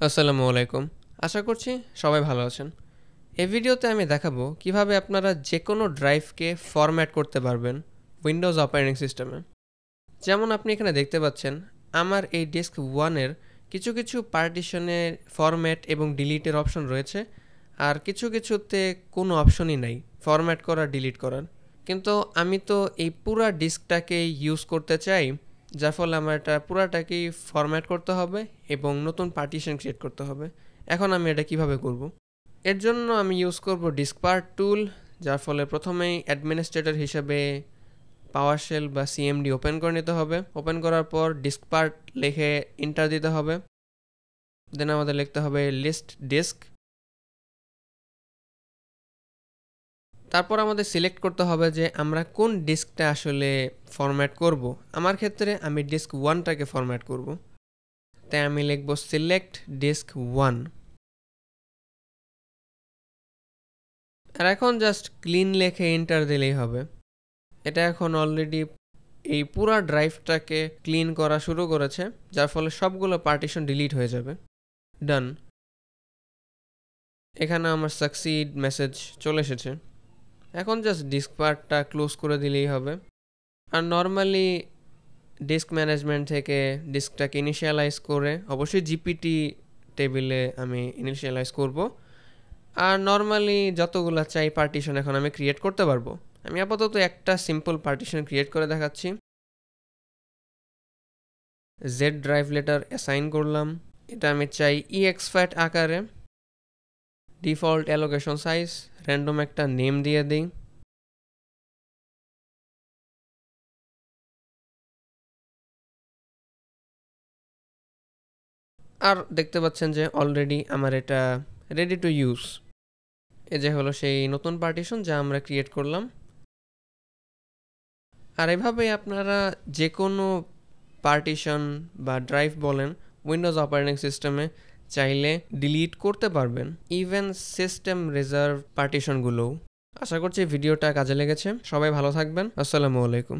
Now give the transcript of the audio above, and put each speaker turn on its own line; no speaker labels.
আসসালামু আলাইকুম। আশা করছি সবাই ভালো আছেন। এই ভিডিওতে আমি দেখাবো কিভাবে আপনারা যেকোনো ড্রাইভকে ফরম্যাট করতে পারবেন উইন্ডোজ অপারেটিং সিস্টেমে। যেমন আপনি এখানে দেখতে পাচ্ছেন আমার এই ডেস্ক 1 এর কিছু পার্টিশনে ফরম্যাট এবং ডিলিটের অপশন রয়েছে, আর কিছুতে কোনো অপশনই নাই ফরম্যাট করা ডিলিট করার। কিন্তু আমি তো এই পুরা ডিস্কটাকেই ইউজ করতে চাই, যার ফলে আমার এটা পুরাটাকেই ফরম্যাট করতে হবে এবং নতুন পার্টিশন ক্রিয়েট করতে হবে। এখন আমি এটা কিভাবে করব? এর জন্য আমি ইউজ করব ডিস্ক পার্ট টুল, যার ফলে প্রথমেই অ্যাডমিনিস্ট্রেটর হিসেবে পাওয়ারশেল বা সিএমডি ওপেন করে নিতে হবে। ওপেন করার পর ডিস্ক পার্ট লিখে এন্টার দিতে হবে। দেন আমাদের লিখতে হবে লিস্ট ডিস্ক। তারপর আমাদের সিলেক্ট করতে হবে যে আমরা কোন ডিস্কটা আসলে ফরম্যাট করব। আমার ক্ষেত্রে আমি ডিস্ক 1টাকে ফরম্যাট করব, তাই আমি লিখব সিলেক্ট ডিস্ক 1। আর এখন জাস্ট ক্লিন লিখে এন্টার দিলেই হবে। এটা এখন অলরেডি এই পুরা ড্রাইভটাকে ক্লিন করা শুরু করেছে, যার ফলে সবগুলো পার্টিশন ডিলিট হয়ে যাবে। ডান। এখানে আমার সাকসিড মেসেজ চলে এসেছে। এখন জাস্ট ডিস্ক পার্টটা ক্লোজ করে দিলেই হবে। আর নর্মালি ডিস্ক ম্যানেজমেন্ট থেকে ডিস্কটাকে ইনিশিয়ালাইজ করে অবশ্যই জিপিটি টেবিলে আমি ইনিশিয়ালাইজ করব। আর নর্মালি যতগুলো চাই পার্টিশন এখন আমি ক্রিয়েট করতে পারবো। আমি আপাতত একটা সিম্পল পার্টিশন ক্রিয়েট করে দেখাচ্ছি। জেড ড্রাইভ লেটার অ্যাসাইন করলাম। এটা আমি চাই EXFAT আকারে। ডিফল্ট অ্যালোকেশন সাইজ র্যান্ডম একটা নেম দিয়ে দিই। আর দেখতে পাচ্ছেন যে অলরেডি আমার এটা রেডি টু ইউজ। এই যে হলো সেই নতুন পার্টিশন যা আমরা ক্রিয়েট করলাম। আর এভাবেই আপনারা যে কোনো পার্টিশন বা ড্রাইভ বলেন উইন্ডোজ অপারেটিং সিস্টেমে চাইলে ডিলিট করতে পারবেন, ইভেন সিস্টেম রিজার্ভ পার্টিশনগুলোও। আশা করছি ভিডিওটা কাজে লেগেছে। সবাই ভালো থাকবেন। আসসালামু আলাইকুম।